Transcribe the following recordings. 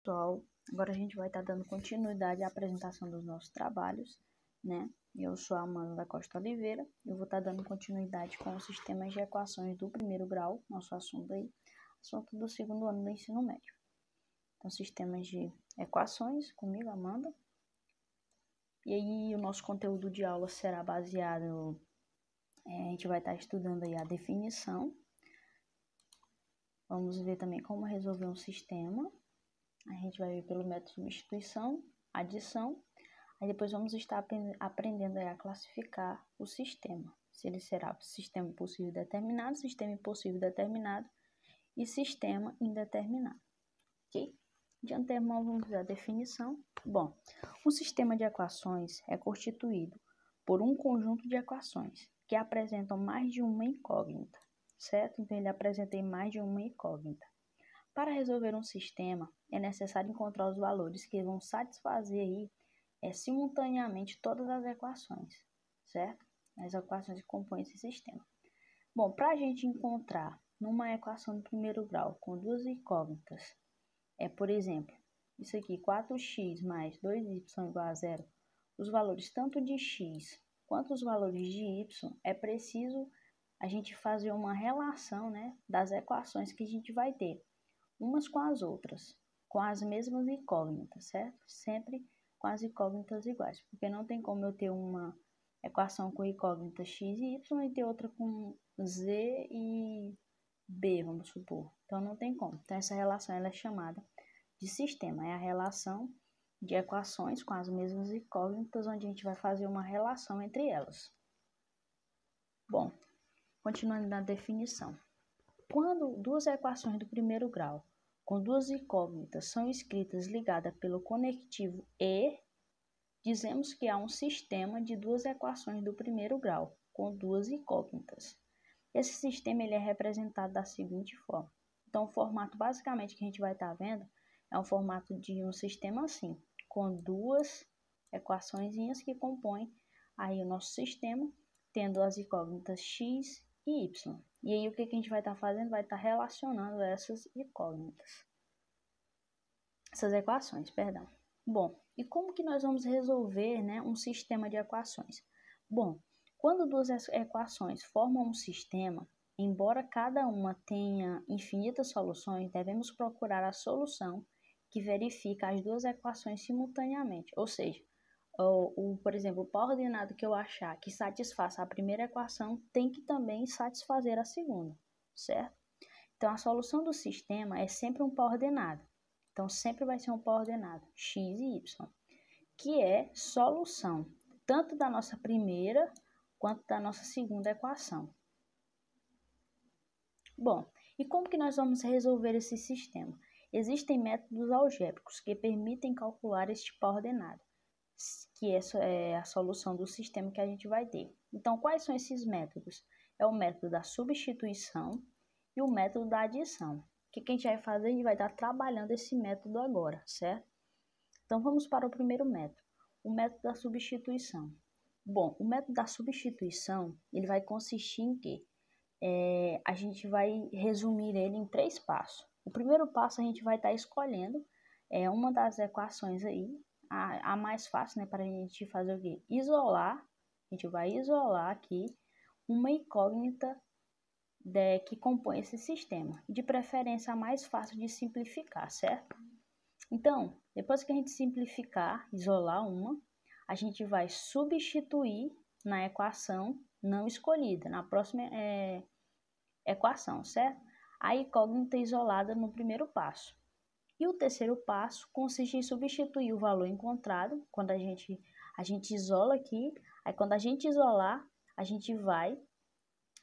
Pessoal, agora a gente vai estar dando continuidade à apresentação dos nossos trabalhos, né? Eu sou a Amanda da Costa Oliveira, eu vou estar dando continuidade com os sistemas de equações do primeiro grau, nosso assunto aí, assunto do segundo ano do ensino médio. Então, sistemas de equações, comigo, Amanda. E aí, o nosso conteúdo de aula será baseado, a gente vai estar estudando aí a definição. Vamos ver também como resolver um sistema. A gente vai ver pelo método de substituição, adição. Aí depois vamos estar aprendendo a classificar o sistema. Se ele será sistema possível determinado, sistema impossível determinado e sistema indeterminado. Ok? De antemão vamos ver a definição. Bom, um sistema de equações é constituído por um conjunto de equações que apresentam mais de uma incógnita, certo? Então ele apresenta mais de uma incógnita. Para resolver um sistema, é necessário encontrar os valores que vão satisfazer aí, simultaneamente todas as equações, certo? As equações que compõem esse sistema. Bom, para a gente encontrar numa equação do primeiro grau com duas incógnitas, por exemplo, isso aqui, 4x mais 2y igual a zero, os valores tanto de x quanto os valores de y, é preciso a gente fazer uma relação, né, das equações que a gente vai ter, umas com as outras, com as mesmas incógnitas, certo? Sempre com as incógnitas iguais, porque não tem como eu ter uma equação com incógnita x e y e ter outra com z e b, vamos supor. Então, não tem como. Então, essa relação ela é chamada de sistema. É a relação de equações com as mesmas incógnitas, onde a gente vai fazer uma relação entre elas. Bom, continuando na definição. Quando duas equações do primeiro grau com duas incógnitas são escritas ligadas pelo conectivo E, dizemos que há um sistema de duas equações do primeiro grau com duas incógnitas. Esse sistema ele é representado da seguinte forma. Então, o formato basicamente que a gente vai estar vendo é um formato de um sistema assim, com duas equaçõezinhas que compõem aí o nosso sistema, tendo as incógnitas x e y. E aí o que a gente vai estar fazendo? Vai estar relacionando essas incógnitas. Essas equações, perdão. Bom, e como que nós vamos resolver, né, um sistema de equações? Bom, quando duas equações formam um sistema, embora cada uma tenha infinitas soluções, devemos procurar a solução que verifica as duas equações simultaneamente. Ou seja, por exemplo, o pau ordenado que eu achar que satisfaça a primeira equação tem que também satisfazer a segunda, certo? Então, a solução do sistema é sempre um pau ordenado. Então, sempre vai ser um pau ordenado, x e y, que é solução tanto da nossa primeira quanto da nossa segunda equação. Bom, e como que nós vamos resolver esse sistema? Existem métodos algébricos que permitem calcular este pau ordenado, que é a solução do sistema que a gente vai ter. Então, quais são esses métodos? É o método da substituição e o método da adição. O que a gente vai fazer? A gente vai estar trabalhando esse método agora, certo? Então, vamos para o primeiro método, o método da substituição. Bom, o método da substituição, ele vai consistir em quê? A gente vai resumir ele em 3 passos. O primeiro passo a gente vai estar escolhendo uma das equações aí, a mais fácil, né, para a gente fazer o quê? Isolar, a gente vai isolar aqui uma incógnita que compõe esse sistema, de preferência a mais fácil de simplificar, certo? Então, depois que a gente simplificar, isolar uma, a gente vai substituir na equação não escolhida, na próxima equação, certo? A incógnita isolada no primeiro passo. E o terceiro passo consiste em substituir o valor encontrado, quando a gente isola aqui, aí quando a gente isolar, a gente vai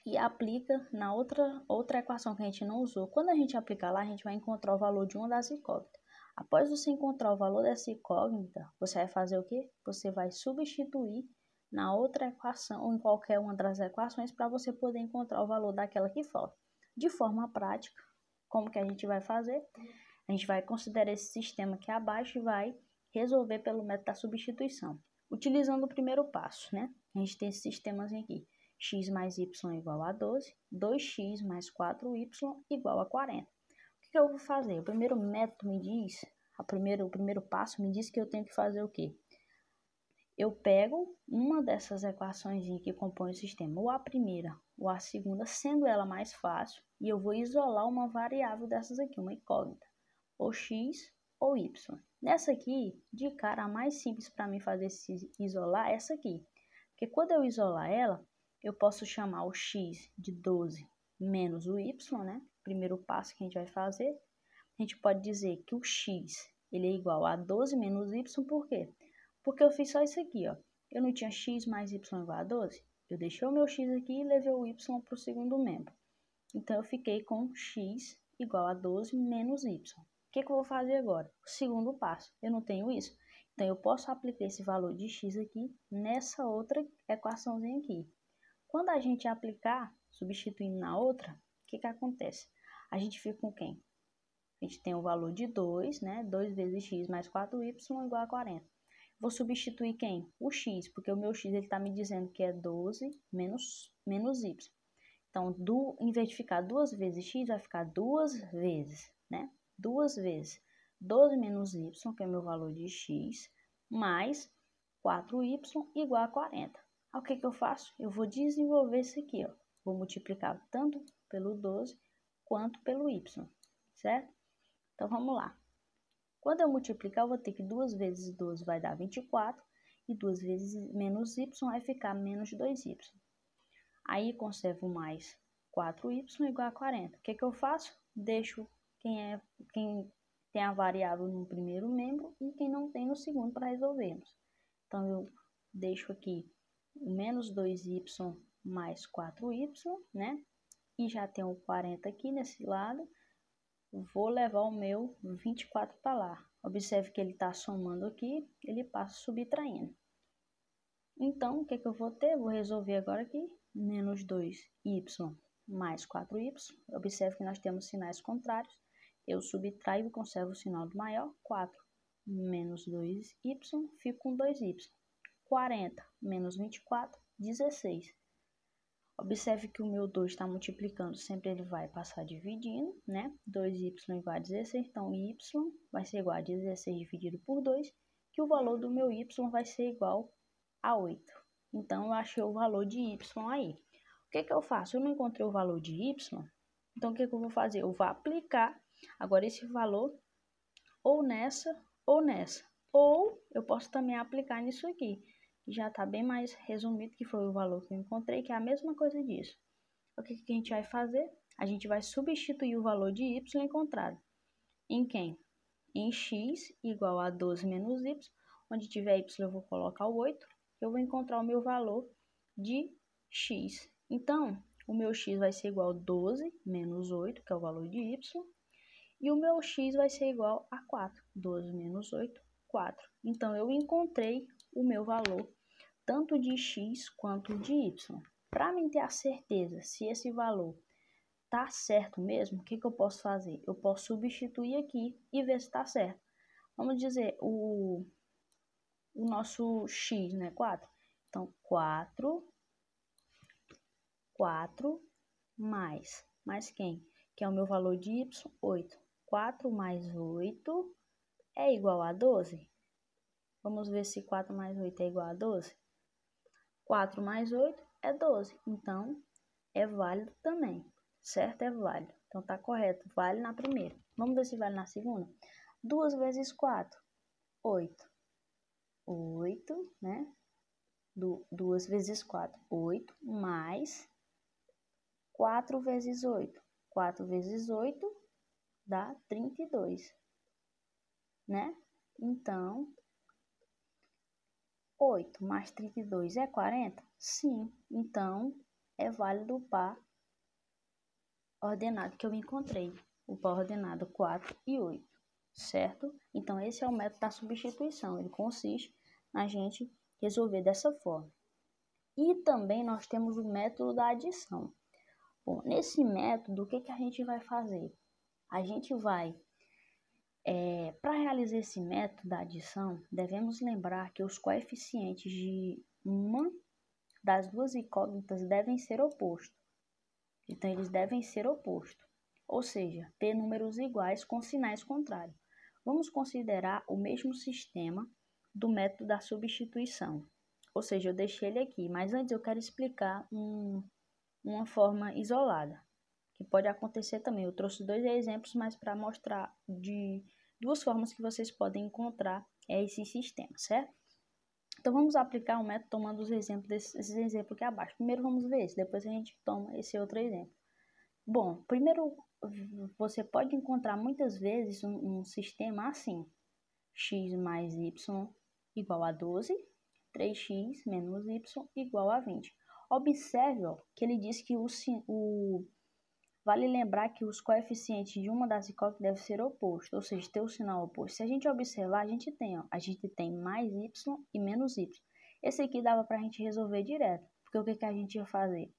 e aplica na outra equação que a gente não usou. Quando a gente aplicar lá, a gente vai encontrar o valor de uma das incógnitas. Após você encontrar o valor dessa incógnita, você vai fazer o quê? Você vai substituir na outra equação ou em qualquer uma das equações para você poder encontrar o valor daquela que falta. De forma prática, como que a gente vai fazer? A gente vai considerar esse sistema aqui abaixo e vai resolver pelo método da substituição. Utilizando o primeiro passo, né? A gente tem esses sistemas aqui. X mais y igual a 12, 2x mais 4y igual a 40. O que eu vou fazer? O primeiro método me diz o primeiro passo me diz que eu tenho que fazer o quê? Eu pego uma dessas equações que compõem o sistema, ou a primeira ou a segunda, sendo ela mais fácil, e eu vou isolar uma variável dessas aqui, uma incógnita, ou x ou y. Nessa aqui, de cara, a mais simples para mim fazer isolar é essa aqui. Porque quando eu isolar ela, eu posso chamar o x de 12 menos o y, né? Primeiro passo que a gente vai fazer. A gente pode dizer que o x ele é igual a 12 menos y, por quê? Porque eu fiz só isso aqui, ó. Eu não tinha x mais y igual a 12. Eu deixei o meu x aqui e levei o y para o segundo membro. Então, eu fiquei com x igual a 12 menos y. O que eu vou fazer agora? O segundo passo. Eu não tenho isso. Então, eu posso aplicar esse valor de x aqui nessa outra equaçãozinha aqui. Quando a gente aplicar, substituindo na outra, o que acontece? A gente fica com quem? A gente tem o valor de 2, né? 2 vezes x mais 4y igual a 40. Vou substituir quem? O x, porque o meu x está me dizendo que é 12 menos y. Então, em vez de ficar 2 vezes x, vai ficar 2 vezes, né? 2 vezes 12 menos y, que é o meu valor de x, mais 4y igual a 40. Aí, o que eu faço? Eu vou desenvolver isso aqui, ó. Vou multiplicar tanto pelo 12 quanto pelo y, certo? Então, vamos lá. Quando eu multiplicar, eu vou ter que 2 vezes 12 vai dar 24, e 2 vezes menos y vai ficar menos 2y. Aí, conservo mais 4y igual a 40. O que eu faço? Deixo quem tem a variável no primeiro membro e quem não tem no segundo para resolvermos. Então, eu deixo aqui o menos 2y mais 4y, né? E já tenho 40 aqui nesse lado. Vou levar o meu 24 para lá. Observe que ele está somando aqui, ele passa subtraindo. Então, o que eu vou ter? Vou resolver agora aqui. Menos 2y mais 4y. Observe que nós temos sinais contrários. Eu subtraio e conservo o sinal do maior. 4 menos 2y, fico com 2y. 40 menos 24, 16. Observe que o meu 2 está multiplicando, sempre ele vai passar dividindo, né? 2y igual a 16, então y vai ser igual a 16 dividido por 2, que o valor do meu y vai ser igual a 8. Então, eu achei o valor de y aí. O que eu faço? Eu não encontrei o valor de y, então o que eu vou fazer? Eu vou aplicar agora esse valor ou nessa ou nessa. Ou eu posso também aplicar nisso aqui. Já está bem mais resumido, que foi o valor que eu encontrei, que é a mesma coisa disso. O que a gente vai fazer? A gente vai substituir o valor de y encontrado. Em quem? Em x igual a 12 menos y. Onde tiver y eu vou colocar o 8. Eu vou encontrar o meu valor de x. Então, o meu x vai ser igual a 12 menos 8, que é o valor de y. E o meu x vai ser igual a 4. 12 menos 8, 4. Então, eu encontrei o meu valor tanto de x quanto de y. Para mim ter a certeza se esse valor está certo mesmo, o que eu posso fazer? Eu posso substituir aqui e ver se está certo. Vamos dizer, o nosso x, né? 4. Então, 4 mais quem? Que é o meu valor de y, 8. 4 mais 8 é igual a 12. Vamos ver se 4 mais 8 é igual a 12. 4 mais 8 é 12. Então, é válido também. Certo? É válido. Então, tá correto. Vale na primeira. Vamos ver se vale na segunda. 2 vezes 4, 8. 8, né? 2 vezes 4, 8. Mais 4 vezes 8. 4 vezes 8 dá 32. Né? Então, 8 mais 32 é 40? Sim. Então, é válido o par ordenado que eu encontrei. O par ordenado 4 e 8. Certo? Então, esse é o método da substituição. Ele consiste na gente resolver dessa forma. E também nós temos o método da adição. Bom, nesse método, o que a gente vai fazer? A gente vai... para realizar esse método da adição, devemos lembrar que os coeficientes de uma das duas incógnitas devem ser opostos. Então, eles devem ser opostos. Ou seja, ter números iguais com sinais contrários. Vamos considerar o mesmo sistema do método da substituição. Ou seja, eu deixei ele aqui, mas antes eu quero explicar uma forma isolada, que pode acontecer também. Eu trouxe 2 exemplos, mas para mostrar de 2 formas que vocês podem encontrar esse sistema, certo? Então, vamos aplicar o método tomando os exemplos desses exemplos aqui abaixo. Primeiro vamos ver esse, depois a gente toma esse outro exemplo. Bom, primeiro você pode encontrar muitas vezes um sistema assim: x mais y igual a 12, 3x menos y igual a 20. Observe que ele diz que vale lembrar que os coeficientes de uma das incógnitas devem ser opostos, ou seja, ter o sinal oposto. Se a gente observar, a gente tem mais y e menos y. Esse aqui dava para a gente resolver direto, porque o que a gente ia fazer?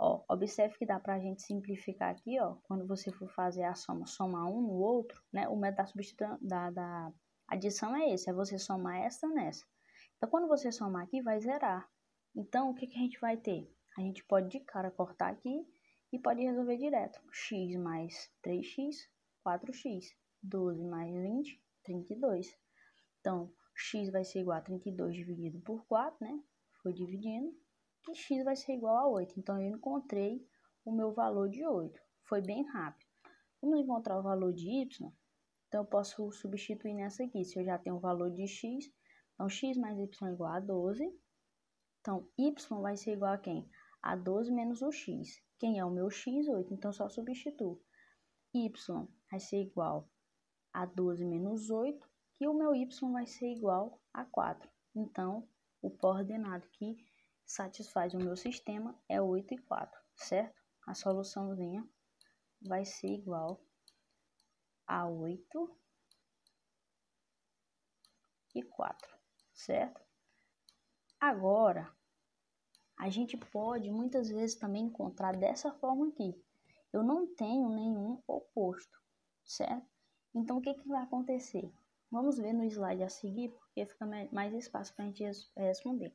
Ó, observe que dá para a gente simplificar aqui, ó, quando você for fazer a soma, somar um no outro, né? O método da substituição, da adição é esse, é você somar essa nessa. Então, quando você somar aqui, vai zerar. Então, o que a gente vai ter? A gente pode de cara cortar aqui e pode resolver direto. X mais 3x, 4x. 12 mais 20, 32. Então, x vai ser igual a 32 dividido por 4, né? Foi dividindo. E x vai ser igual a 8. Então, eu encontrei o meu valor de 8. Foi bem rápido. Vamos encontrar o valor de y. Então, eu posso substituir nessa aqui. Se eu já tenho o valor de x, então x mais y é igual a 12. Então, y vai ser igual a quem? A 12 menos o x. Quem é o meu x? 8. Então, só substituo. Y vai ser igual a 12 menos 8. E o meu y vai ser igual a 4. Então, o coordenado que satisfaz o meu sistema é 8 e 4, certo? A soluçãozinha vai ser igual a 8 e 4, certo? Agora, a gente pode muitas vezes também encontrar dessa forma aqui. Eu não tenho nenhum oposto, certo? Então, o que vai acontecer? Vamos ver no slide a seguir, porque fica mais espaço para a gente responder.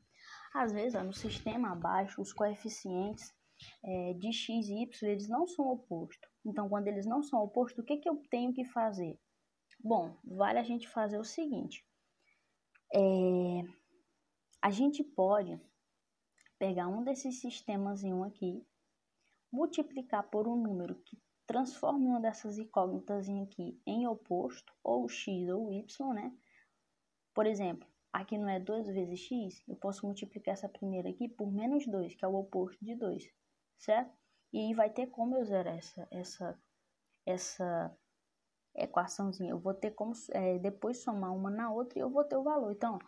Às vezes, ó, no sistema abaixo, os coeficientes de x e y, eles não são opostos. Então, quando eles não são opostos, o que eu tenho que fazer? Bom, vale a gente fazer o seguinte. A gente pode pegar um desses sistemas aqui, multiplicar por um número que transforme uma dessas incógnitas aqui em oposto, ou x ou y, né? Por exemplo, aqui não é 2 vezes x, eu posso multiplicar essa primeira aqui por menos 2, que é o oposto de 2, certo? E aí vai ter como eu zerar essa equaçãozinha. Eu vou ter como depois somar uma na outra e eu vou ter o valor. Então,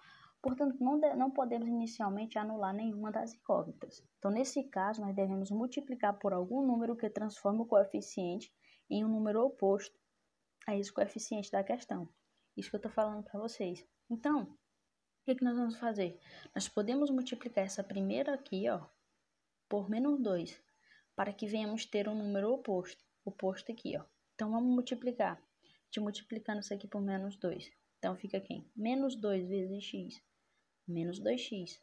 portanto, não podemos inicialmente anular nenhuma das incógnitas. Então, nesse caso, nós devemos multiplicar por algum número que transforme o coeficiente em um número oposto a esse coeficiente da questão. Isso que eu estou falando para vocês. Então, o que nós vamos fazer? Nós podemos multiplicar essa primeira aqui, ó, por menos 2, para que venhamos ter um número oposto aqui, ó. Então, vamos multiplicar. Multiplicando isso aqui por menos 2. Então, fica quem? Menos 2 vezes x, menos 2x,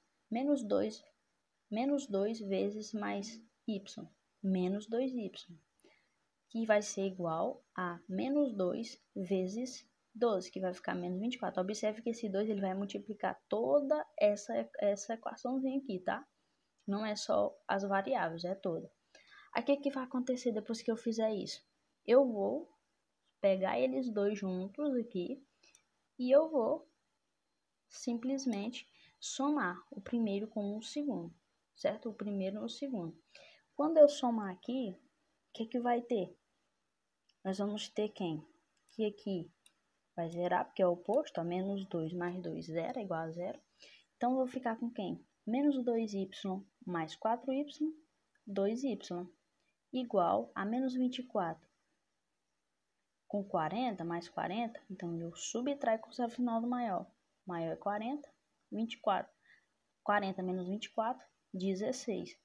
menos 2 vezes mais y, menos 2y, que vai ser igual a menos 2 vezes 12, que vai ficar menos 24. Observe que esse 2 ele vai multiplicar toda essa equaçãozinha aqui, tá? Não é só as variáveis, é toda. Aqui o que vai acontecer depois que eu fizer isso? Eu vou pegar eles dois juntos aqui e eu vou simplesmente somar o primeiro com o segundo, certo? O primeiro no segundo. Quando eu somar aqui, o que vai ter? Nós vamos ter quem? Que aqui vai zerar, porque é o oposto, ó, menos 2 mais 2, 0, é igual a 0. Então, eu vou ficar com quem? Menos 2y mais 4y, 2y, igual a menos 24. Com 40 mais 40, então eu subtraio com o final do maior. Maior é 40, 24. 40 menos 24, 16.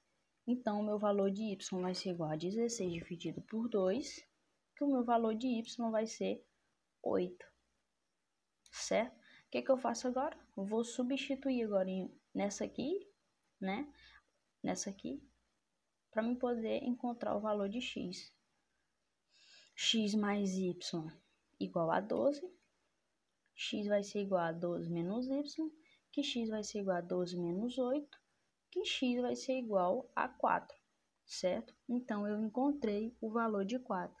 Então, o meu valor de y vai ser igual a 16 dividido por 2, que o meu valor de y vai ser 8. Certo? O que eu faço agora? Eu vou substituir agora nessa aqui, né? Nessa aqui, para eu poder encontrar o valor de x. X mais y igual a 12. x vai ser igual a 12 menos y, que x vai ser igual a 12 menos 8, que x vai ser igual a 4, certo? Então, eu encontrei o valor de 4.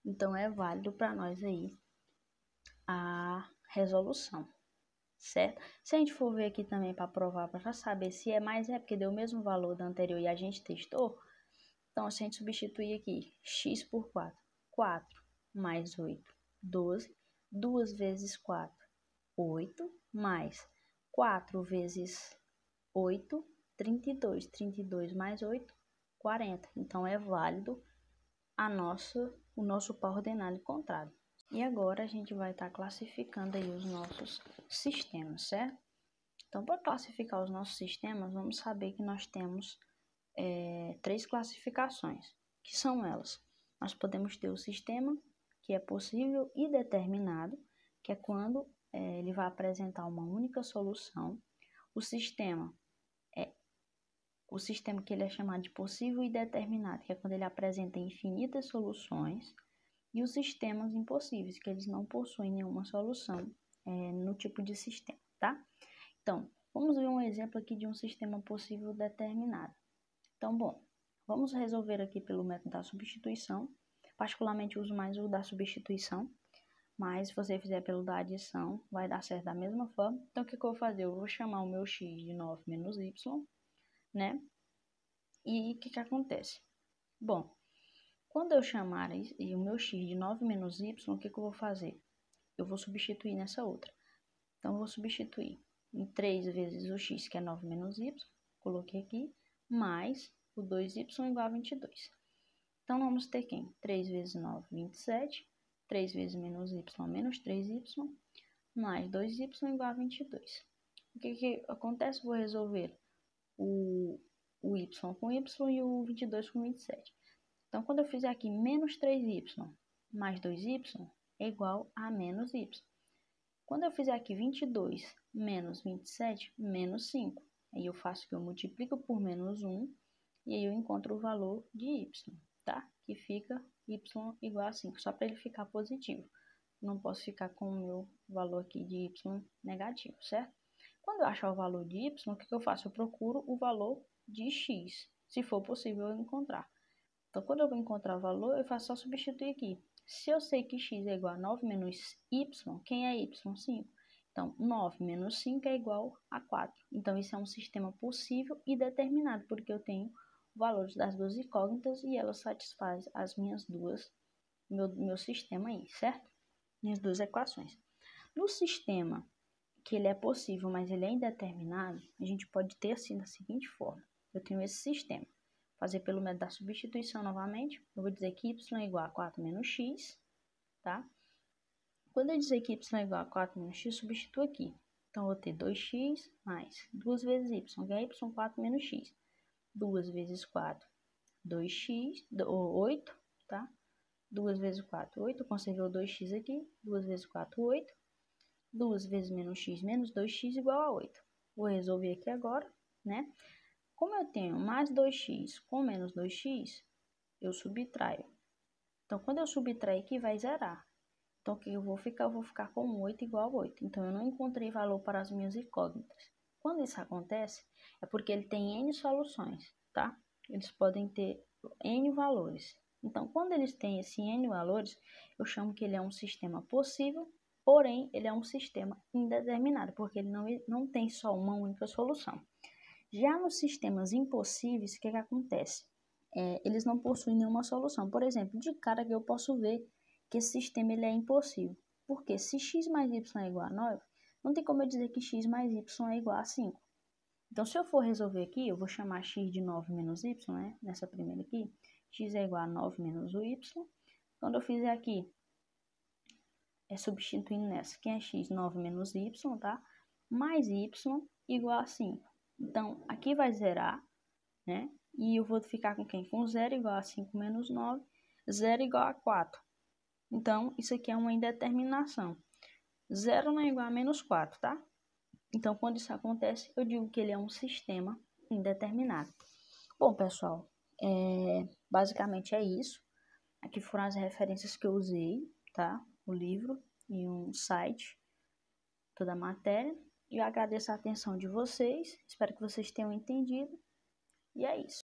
Então, é válido para nós aí a resolução, certo? Se a gente for ver aqui também para provar, para saber se é mais, é porque deu o mesmo valor da anterior e a gente testou. Então, se a gente substituir aqui x por 4, 4 mais 8, 12, 2 vezes 4, 8, mais 4 vezes 8, 32, 32 mais 8, 40. Então, é válido o nosso par ordenado encontrado. E agora a gente vai estar classificando aí os nossos sistemas, certo? Então, para classificar os nossos sistemas, vamos saber que nós temos 3 classificações, que são elas. Nós podemos ter o sistema que é possível e determinado, que é quando ele vai apresentar uma única solução. O sistema que ele é chamado de possível e determinado, que é quando ele apresenta infinitas soluções. E os sistemas impossíveis, que eles não possuem nenhuma solução no tipo de sistema, tá? Então, vamos ver um exemplo aqui de um sistema possível determinado. Então, bom, vamos resolver aqui pelo método da substituição. Particularmente, uso mais o da substituição, mas se você fizer pelo da adição, vai dar certo da mesma forma. Então, o que eu vou fazer? Eu vou chamar o meu x de 9 menos y, né? E o que acontece? Bom, quando eu chamar o meu x de 9 menos y, o que eu vou fazer? Eu vou substituir nessa outra. Então, eu vou substituir em 3 vezes o x, que é 9 menos y, coloquei aqui, mais o 2y igual a 22. Então, vamos ter quem? 3 vezes 9, 27. 3 vezes menos y, menos 3y, mais 2y igual a 22. O que acontece? Vou resolver o y com y e o 22 com 27. Então, quando eu fizer aqui menos 3y mais 2y é igual a menos y. Quando eu fizer aqui 22 menos 27, menos 5. Aí eu faço que eu multiplico por menos 1 e aí eu encontro o valor de y, tá? Que fica y igual a 5, só para ele ficar positivo. Não posso ficar com o meu valor aqui de y negativo, certo? Quando eu achar o valor de y, o que eu faço? Eu procuro o valor de x, se for possível eu encontrar. Então, quando eu vou encontrar o valor, eu faço só substituir aqui. Se eu sei que x é igual a 9 menos y, quem é y? 5. Então, 9 menos 5 é igual a 4. Então, isso é um sistema possível e determinado, porque eu tenho valores das duas incógnitas e elas satisfazem as minhas meu sistema aí, certo? Minhas duas equações. No sistema que ele é possível, mas ele é indeterminado, a gente pode ter assim da seguinte forma. Eu tenho esse sistema. Fazer pelo método da substituição novamente. Eu vou dizer que y é igual a 4 menos x, tá? Quando eu dizer que y é igual a 4 menos x, substituo aqui. Então, eu vou ter 2x mais 2 vezes y, que é y, 4 menos x. 2 vezes 4, 2x, 8, tá? 2 vezes 4, 8. Conservei o 2x aqui. 2 vezes 4, 8. 2 vezes menos x menos 2x igual a 8. Vou resolver aqui agora, né? Como eu tenho mais 2x com menos 2x, eu subtraio. Então, quando eu subtrair aqui, vai zerar. Então, o que eu vou ficar? Eu vou ficar com 8 igual a 8. Então, eu não encontrei valor para as minhas incógnitas. Quando isso acontece, é porque ele tem N soluções, tá? Eles podem ter N valores. Então, quando eles têm esse N valores, eu chamo que ele é um sistema possível, porém, ele é um sistema indeterminado, porque ele não tem só uma única solução. Já nos sistemas impossíveis, o que acontece? Eles não possuem nenhuma solução. Por exemplo, de cara que eu posso ver que esse sistema ele é impossível. Porque se x mais y é igual a 9, não tem como eu dizer que x mais y é igual a 5. Então, se eu for resolver aqui, eu vou chamar x de 9 menos y, né? Nessa primeira aqui, x é igual a 9 menos o y. Quando eu fizer aqui, substituindo nessa, quem é x? 9 menos y, tá? Mais y igual a 5. Então, aqui vai zerar, né? E eu vou ficar com quem? Com 0 igual a 5 menos 9, 0 igual a 4. Então, isso aqui é uma indeterminação. 0 não é igual a menos 4, tá? Então, quando isso acontece, eu digo que ele é um sistema indeterminado. Bom, pessoal, basicamente é isso. Aqui foram as referências que eu usei, tá? O livro e um site toda a matéria. E eu agradeço a atenção de vocês, espero que vocês tenham entendido. E é isso.